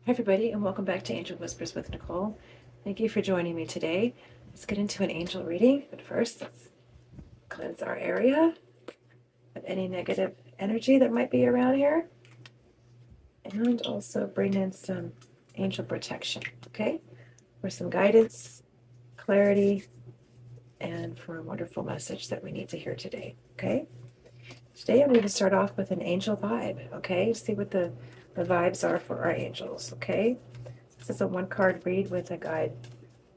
Hi everybody, and welcome back to Angel Whispers with Nicole. Thank you for joining me today. Let's get into an angel reading, but first let's cleanse our area of any negative energy that might be around here, and also bring in some angel protection, okay? For some guidance, clarity, and for a wonderful message that we need to hear today, okay? Today I'm going to start off with an angel vibe, okay? See what the vibes are for our angels, okay? This is a one card read with a guide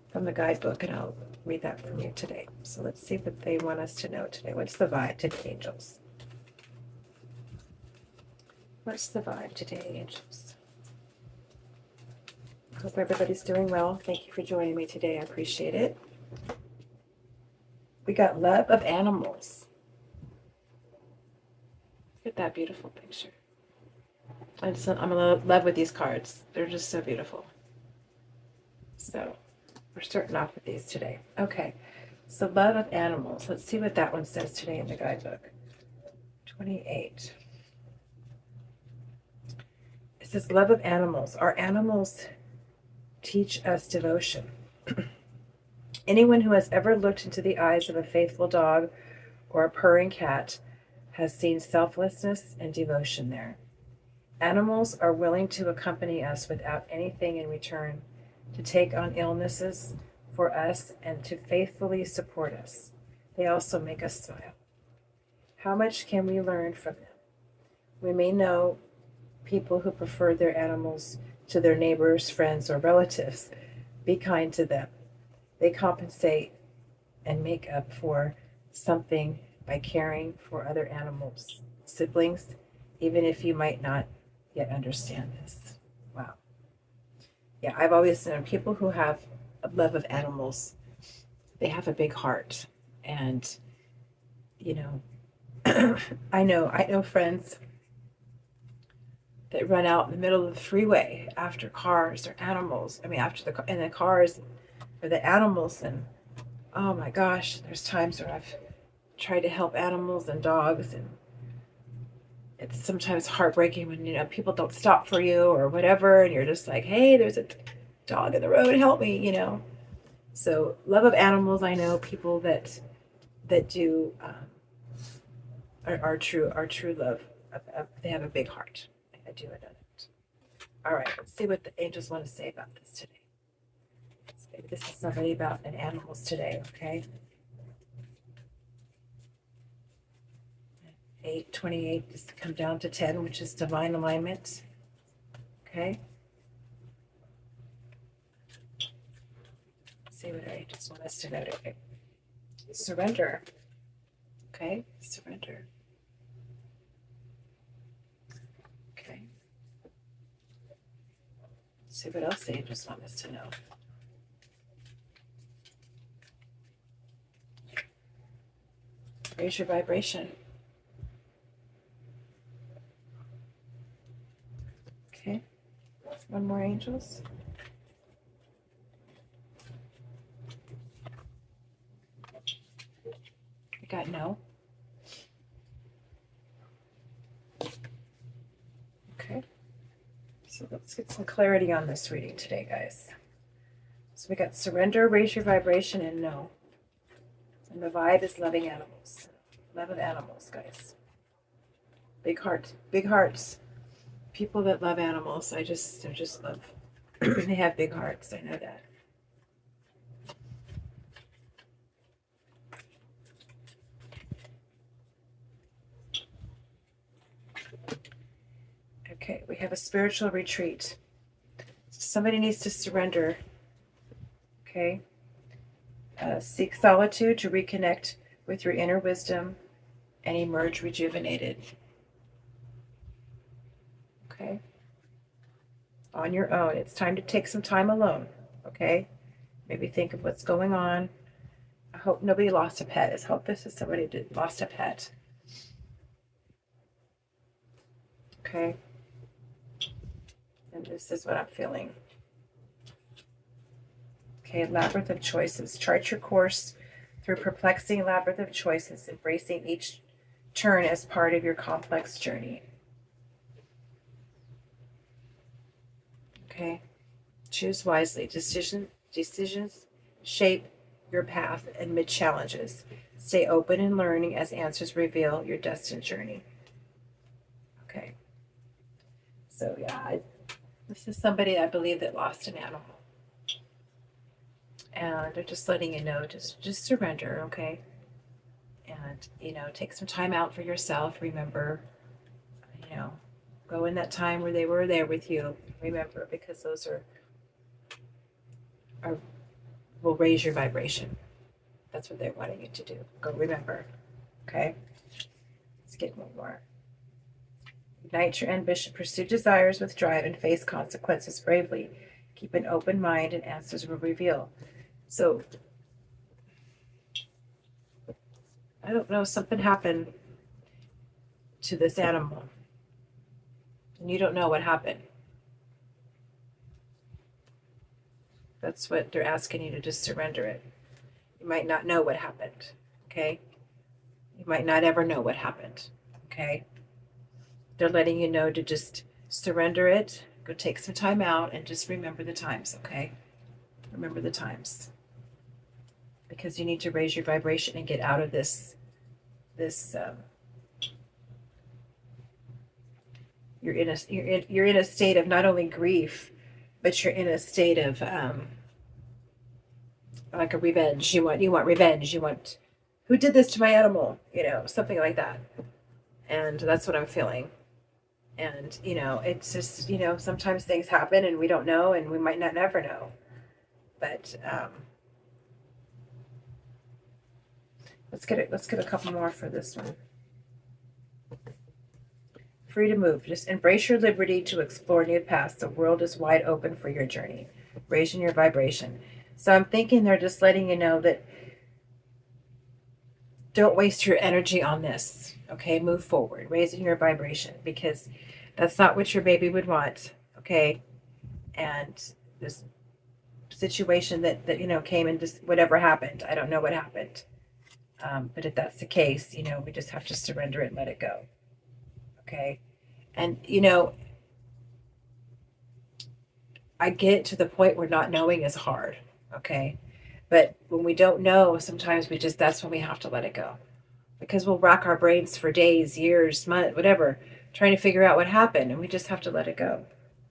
from the guidebook, and I'll read that from you today. So let's see what they want us to know today. What's the vibe today, angels? What's the vibe today, angels? Hope everybody's doing well. Thank you for joining me today. I appreciate it. We got love of animals. Look at that beautiful picture. I'm in love with these cards. They're just so beautiful. So we're starting off with these today. Okay. So love of animals. Let's see what that one says today in the guidebook. 28. It says love of animals. Our animals teach us devotion. Anyone who has ever looked into the eyes of a faithful dog or a purring cat has seen selflessness and devotion there. Animals are willing to accompany us without anything in return, to take on illnesses for us and to faithfully support us. They also make us smile. How much can we learn from them? We may know people who prefer their animals to their neighbors, friends, or relatives. Be kind to them. They compensate and make up for something by caring for other animals, siblings, even if you might not yet understand this. Wow. Yeah, I've always known people who have a love of animals, they have a big heart. And, you know, I know friends that run out in the middle of the freeway after cars or animals. I mean, in the cars or the animals, and oh my gosh, there's times where I've tried to help animals and dogs, and it's sometimes heartbreaking when people don't stop for you or whatever, and you're just like, hey, there's a dog in the road, help me. So love of animals. I know people that do are true love. They have a big heart. I do know that. All right, let's see what the angels want to say about this today. So maybe this is somebody about an animals today, okay? 28 is to come down to 10, which is divine alignment. Okay. Let's see what our angels want us to know today. Surrender. Okay, surrender. Okay. Let's see what else the angels want us to know. Raise your vibration. Okay. One more, angels. We got no. Okay. So let's get some clarity on this reading today, guys. So we got surrender, raise your vibration, and no. And the vibe is loving animals. Love of animals, guys. Big hearts. Big hearts. People that love animals, I just love. They have big hearts. I know that. Okay, we have a spiritual retreat. Somebody needs to surrender. Okay. Seek solitude to reconnect with your inner wisdom and emerge rejuvenated. Okay. On your own. It's time to take some time alone. Okay. Maybe think of what's going on. I hope nobody lost a pet. I hope this is somebody that lost a pet. Okay. And this is what I'm feeling. Okay, labyrinth of choices. Chart your course through perplexing labyrinth of choices, embracing each turn as part of your complex journey. Okay? Choose wisely. Decisions shape your path amid challenges. Stay open and learning as answers reveal your destined journey. Okay. So yeah, this is somebody I believe that lost an animal. And they're just letting you know, just surrender, okay? And, take some time out for yourself. Remember, you know, go in that time where they were there with you. Remember, because those are will raise your vibration. That's what they're wanting you to do. Go remember. Okay? Let's get one more. Ignite your ambition. Pursue desires with drive and face consequences bravely. Keep an open mind and answers will reveal. So, I don't know, something happened to this animal. And you don't know what happened. That's what they're asking you to just surrender it. You might not know what happened. Okay? You might not ever know what happened. Okay? They're letting you know to just surrender it, go take some time out, and just remember the times, okay? Remember the times. Because you need to raise your vibration and get out of this you're in a state of not only grief, but you're in a state of like a revenge. You want revenge. You want, who did this to my animal? Something like that. And that's what I'm feeling. And, it's just, sometimes things happen and we don't know and we might not never know. But let's get a couple more for this one. Free to move. Just embrace your liberty to explore new paths. The world is wide open for your journey. Raising your vibration. So I'm thinking they're just letting you know that don't waste your energy on this. Okay, move forward. Raising your vibration, because that's not what your baby would want. Okay, and this situation that came and just whatever happened. I don't know what happened. But if that's the case, we just have to surrender it and let it go. Okay. And, I get to the point where not knowing is hard. Okay. But when we don't know, sometimes that's when we have to let it go, because we'll rack our brains for days, years, months, whatever, trying to figure out what happened. And we just have to let it go.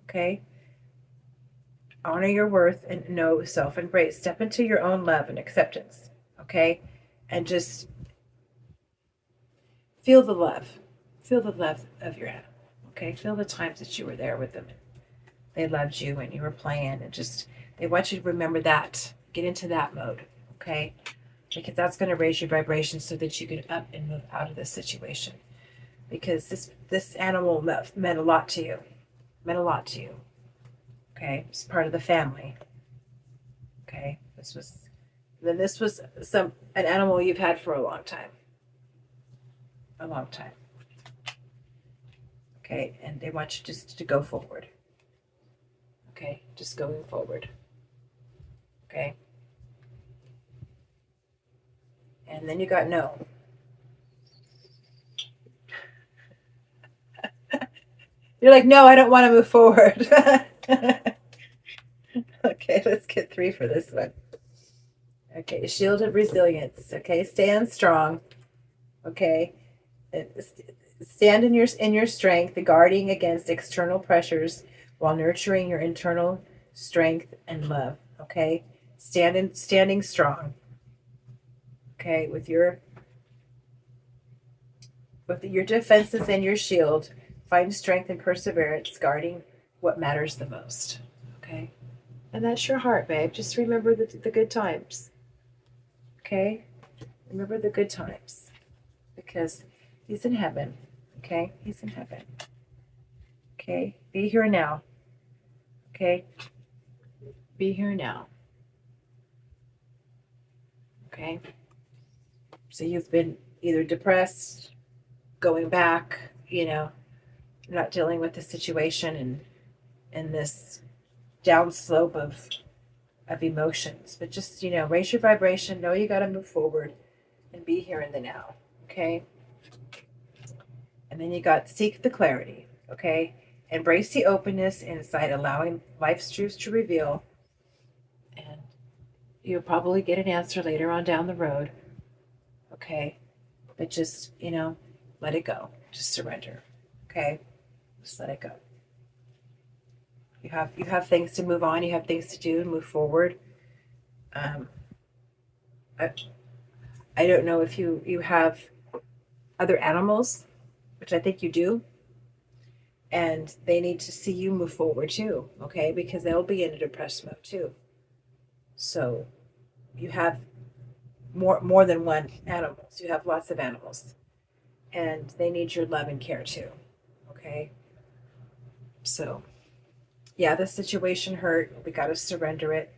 Okay. Honor your worth and know self-embrace. Step into your own love and acceptance. Okay. And just feel the love. Feel the love of your animal. Okay. Feel the times that you were there with them. They loved you and you were playing, and just, they want you to remember that. Get into that mode. Okay. Because that's going to raise your vibration so that you can up and move out of this situation. Because this animal meant a lot to you. Meant a lot to you. Okay. It's part of the family. Okay. This was an animal you've had for a long time. A long time. Okay. And they want you just to go forward. Okay. Just going forward. Okay. And then you got no. You're like, no, I don't want to move forward. Okay, let's get 3 for this one. Okay, shield of resilience. Okay, stand strong. Okay, stand in your strength, guarding against external pressures while nurturing your internal strength and love. Okay, standing strong. Okay, with your defenses and your shield, find strength and perseverance, guarding what matters the most. Okay, and that's your heart, babe. Just remember the good times. Okay, remember the good times, because he's in heaven. Okay, he's in heaven. Okay, be here now. Okay, be here now. Okay, so you've been either depressed, going back, not dealing with the situation and this downslope of emotions, but just, raise your vibration, know you got to move forward and be here in the now. Okay. And then you got seek the clarity. Okay. Embrace the openness inside, allowing life's truths to reveal. And you'll probably get an answer later on down the road. Okay. But just, let it go. Just surrender. Okay. Just let it go. You have things to move on. You have things to do and move forward. I, I don't know if you have other animals, which I think you do, and they need to see you move forward too, okay? Because they'll be in a depressed mode too. So you have more than one animals. You have lots of animals, and they need your love and care too, okay? So yeah, the situation hurt. We got to surrender it.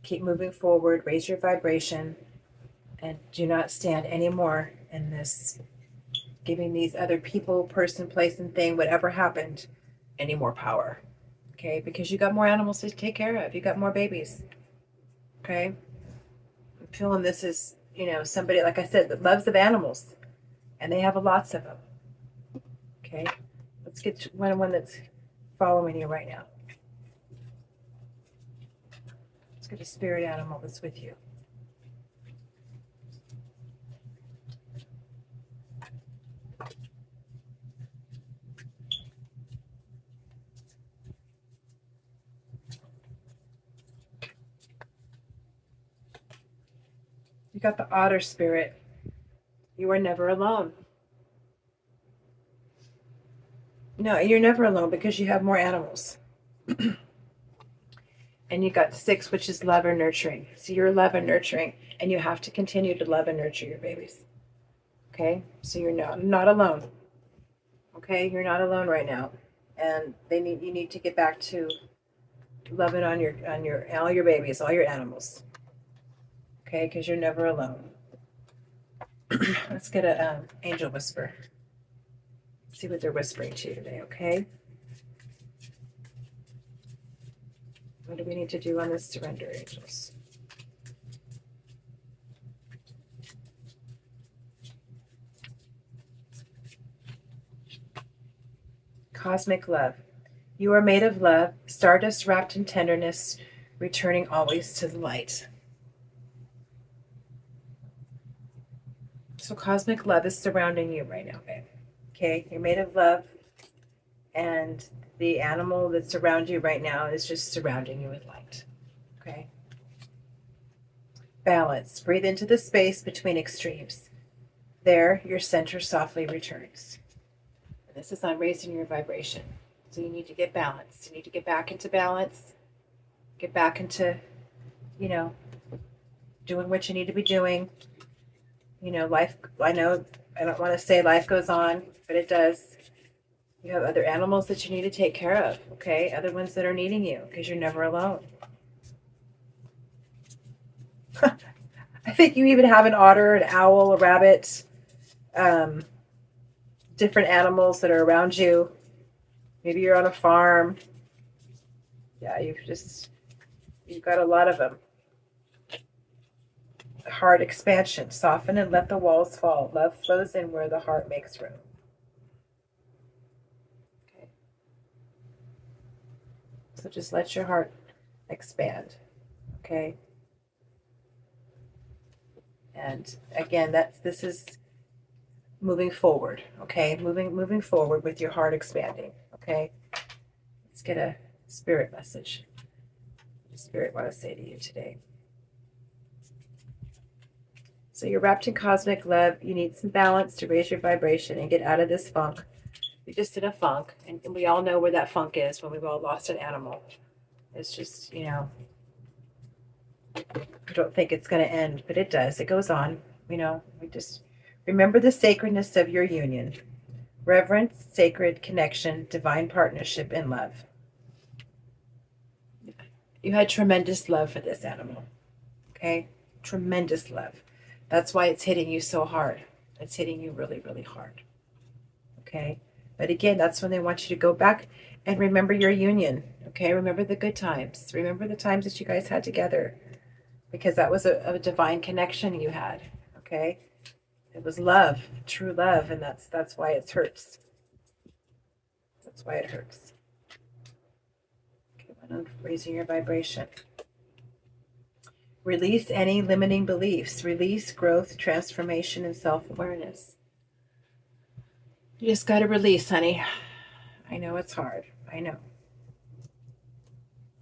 Keep moving forward. Raise your vibration, and do not stand anymore in this giving these other people, person, place, and thing, whatever happened, any more power. Okay? Because you got more animals to take care of. You got more babies. Okay? I'm feeling this is, somebody, like I said, that loves of animals. And they have lots of them. Okay? Let's get to one that's following you right now. Let's get a spirit animal that's with you. You got the otter spirit. You are never alone. No, you're never alone because you have more animals. And you got 6, which is love or nurturing. So you're love and nurturing, and you have to continue to love and nurture your babies. Okay? So you're not alone. Okay? You're not alone right now. And you need to get back to loving on all your babies, all your animals. Okay? Because you're never alone. Let's get a angel whisper. See what they're whispering to you today, okay? What do we need to do on this surrender, angels? Cosmic love. You are made of love, stardust wrapped in tenderness, returning always to the light. So cosmic love is surrounding you right now, babe. Okay, you're made of love, and the animal that's around you right now is just surrounding you with light. Okay? Balance. Breathe into the space between extremes. There, your center softly returns. And this is on raising your vibration. So you need to get balanced. You need to get back into balance. Get back into, doing what you need to be doing. Life, I know, I don't want to say life goes on, but it does. You have other animals that you need to take care of, okay? Other ones that are needing you, because you're never alone. I think you even have an otter, an owl, a rabbit, different animals that are around you. Maybe you're on a farm. Yeah, you've got a lot of them. Heart expansion. Soften and let the walls fall. Love flows in where the heart makes room. Okay. So just let your heart expand. Okay. And again, this is moving forward. Okay. Moving forward with your heart expanding. Okay. Let's get a spirit message. What does Spirit want to say to you today? So you're wrapped in cosmic love. You need some balance to raise your vibration and get out of this funk. You're just in a funk, and we all know where that funk is when we've all lost an animal. It's just, I don't think it's going to end, but it does. It goes on. We just remember the sacredness of your union. Reverence, sacred connection, divine partnership, and love. You had tremendous love for this animal. Okay? Tremendous love. That's why it's hitting you so hard. It's hitting you really, really hard. Okay? But again, that's when they want you to go back and remember your union. Okay? Remember the good times. Remember the times that you guys had together. Because that was a divine connection you had. Okay? It was love, true love, and that's why it hurts. That's why it hurts. Okay, I'm raising your vibration. Release any limiting beliefs. Release growth, transformation, and self-awareness. You just got to release, honey. I know it's hard. I know.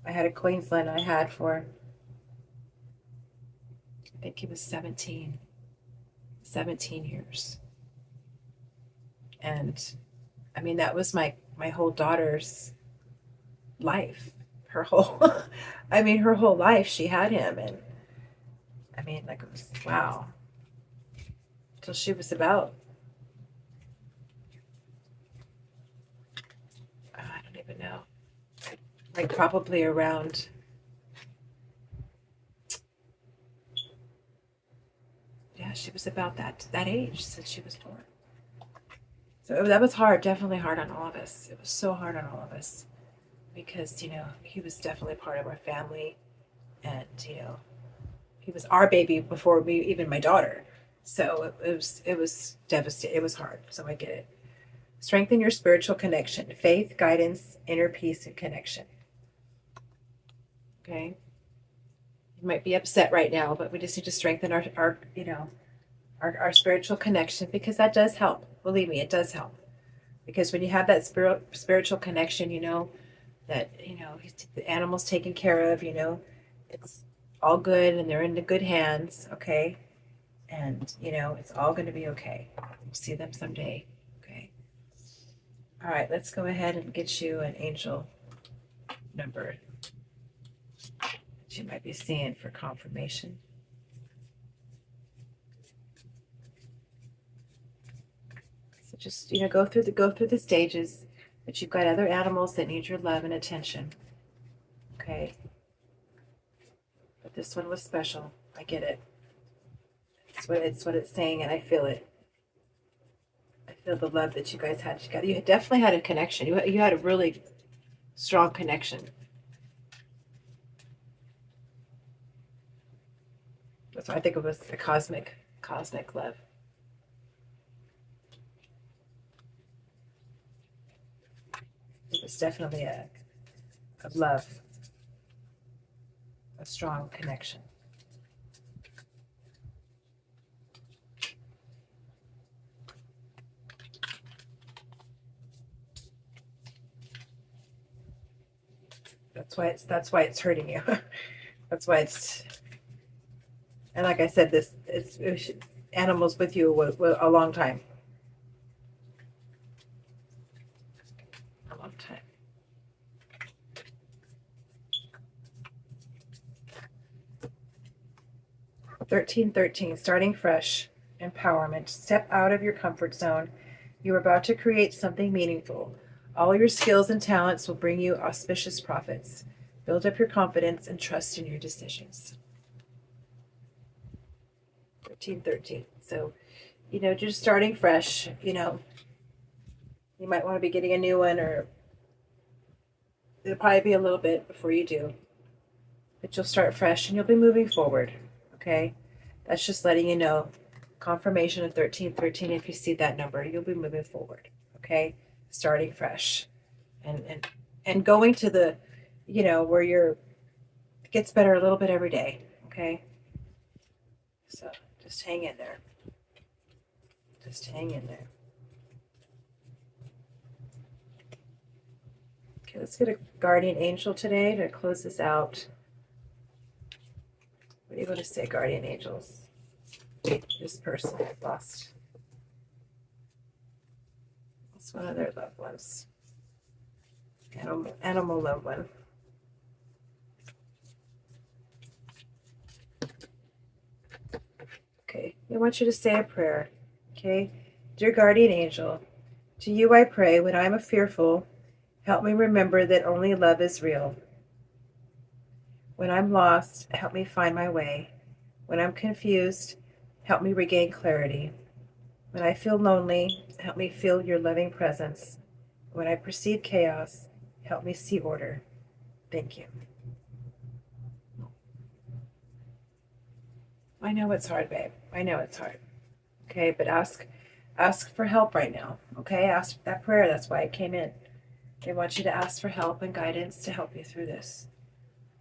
I had a Queensland I had for, I think it was 17 years. And I mean, that was my whole daughter's life. Her whole, I mean, her whole life she had him. And I mean, like, it was, wow. Till she was about, I don't even know, like probably around, yeah, she was about that age since she was born. So that was hard, definitely hard on all of us. It was so hard on all of us because, you know, he was definitely part of our family, and, you know, he was our baby before me, even my daughter. So it was devastating. It was hard. So I get it. Strengthen your spiritual connection, faith, guidance, inner peace, and connection. Okay. You might be upset right now, but we just need to strengthen our you know, our spiritual connection, because that does help. Believe me, it does help. Because when you have that spiritual connection, you know that, you know, the animal's taken care of, you know, it's all good and they're in the good hands, okay? And, you know, it's all going to be okay. We'll see them someday, okay? All right, let's go ahead and get you an angel number that you might be seeing for confirmation. So just, you know, go through the stages, but you've got other animals that need your love and attention, okay? But this one was special. I get it. It's what it's saying, and I feel it. I feel the love that you guys had together. You definitely had a connection. You had a really strong connection. That's why I think it was a cosmic love. It was definitely a love, a strong connection. That's why it's hurting you. That's why it's, and like I said, it's animals with you a long time. A long time. 1313, starting fresh, empowerment. Step out of your comfort zone. You are about to create something meaningful. All your skills and talents will bring you auspicious profits. Build up your confidence and trust in your decisions. 1313. So, you know, just starting fresh, you know, you might want to be getting a new one, or it'll probably be a little bit before you do. But you'll start fresh and you'll be moving forward. Okay? That's just letting you know. Confirmation of 1313. If you see that number, you'll be moving forward. Okay? Starting fresh. And going to the, you know, where it gets better a little bit every day. Okay? So just hang in there. Just hang in there. Okay, let's get a guardian angel today to close this out. What are you going to say, guardian angels? This person lost one of their loved ones. Animal loved one. Okay, I want you to say a prayer. Okay, dear guardian angel, to you I pray when I am fearful, help me remember that only love is real. When I'm lost, help me find my way. When I'm confused, help me regain clarity. When I feel lonely, help me feel your loving presence. When I perceive chaos, help me see order. Thank you. I know it's hard, babe. I know it's hard. Okay, but ask for help right now. Okay, ask that prayer. That's why it came in. They want you to ask for help and guidance to help you through this.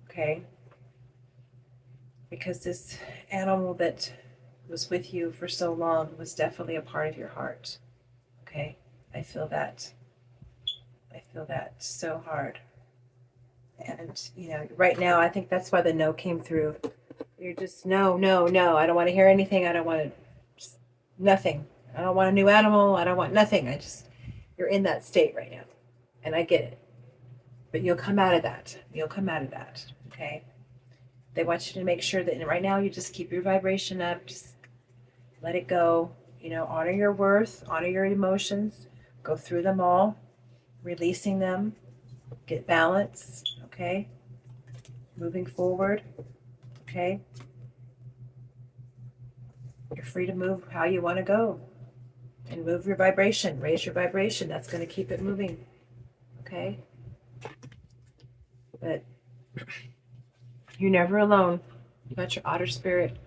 Okay? Because this animal that was with you for so long was definitely a part of your heart. Okay? I feel that. I feel that so hard. And, you know, right now, I think that's why the no came through. You're just, no, no, no. I don't want to hear anything. I don't want to, nothing. I don't want a new animal. I don't want nothing. You're in that state right now. And I get it. But you'll come out of that. You'll come out of that. Okay? They want you to make sure that right now you just keep your vibration up. Just let it go. You know, honor your worth, honor your emotions, go through them all, releasing them, get balance. Okay? Moving forward. Okay? You're free to move how you want to go and move your vibration, raise your vibration. That's going to keep it moving. Okay? But you're never alone. You got your otter spirit.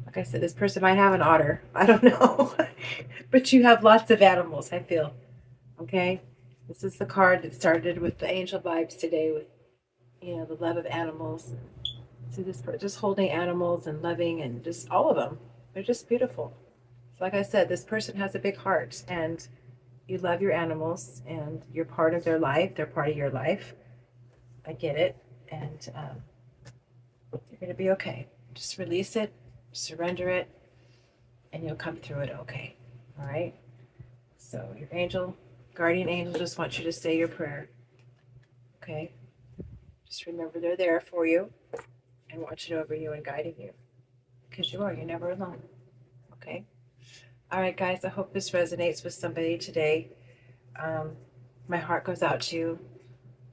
Like I said, this person might have an otter. I don't know. But you have lots of animals, I feel. Okay? This is the card that started with the angel vibes today with, you know, the love of animals. See this person just holding animals and loving and just all of them. They're just beautiful. So like I said, this person has a big heart and you love your animals and you're part of their life. They're part of your life. I get it. And you're going to be okay. Just release it, surrender it, and you'll come through it okay. All right? So your angel, guardian angel just wants you to say your prayer. Okay? Just remember they're there for you and watching over you and guiding you. Because you're never alone. Okay? All right, guys, I hope this resonates with somebody today. My heart goes out to you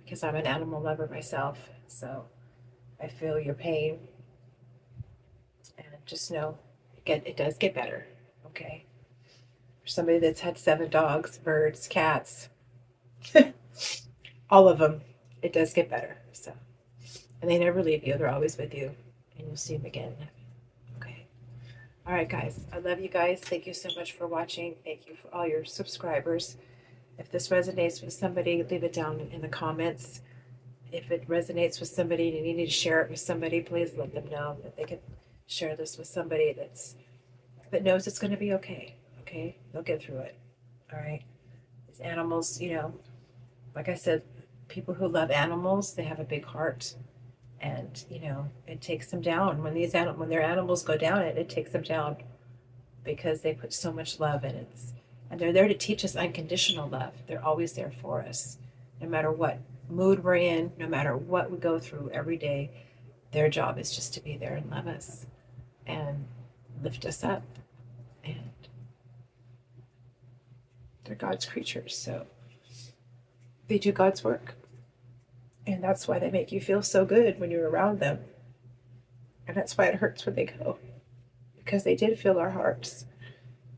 because I'm an animal lover myself. So I feel your pain. And just know it does get better. Okay? For somebody that's had 7 dogs, birds, cats, all of them, it does get better. So, and they never leave you. They're always with you. And you'll see them again. Okay. All right, guys. I love you guys. Thank you so much for watching. Thank you for all your subscribers. If this resonates with somebody, leave it down in the comments. If it resonates with somebody and you need to share it with somebody, please let them know that they can share this with somebody that knows it's going to be okay. Okay? They'll get through it. All right? These animals, you know, like I said, people who love animals, they have a big heart. And, you know, it takes them down. When their animals go down, it takes them down because they put so much love in it. And they're there to teach us unconditional love. They're always there for us. No matter what mood we're in, no matter what we go through every day, their job is just to be there and love us and lift us up. And they're God's creatures, so they do God's work. And that's why they make you feel so good when you're around them. And that's why it hurts when they go. Because they did fill our hearts.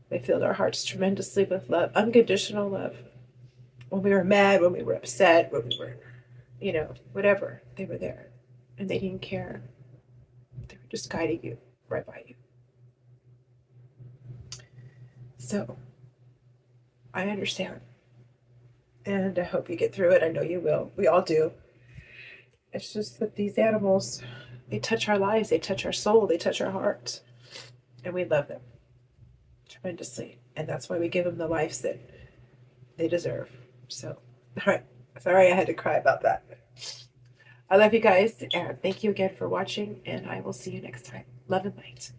They filled our hearts tremendously with love, unconditional love. When we were mad, when we were upset, when we were, you know, whatever, they were there. And they didn't care. They were just guiding you right by you. So, I understand. And I hope you get through it. I know you will. We all do. It's just that these animals, they touch our lives. They touch our soul. They touch our hearts. And we love them tremendously. And that's why we give them the lives that they deserve. So, all right. Sorry I had to cry about that. I love you guys. And thank you again for watching. And I will see you next time. Love and light.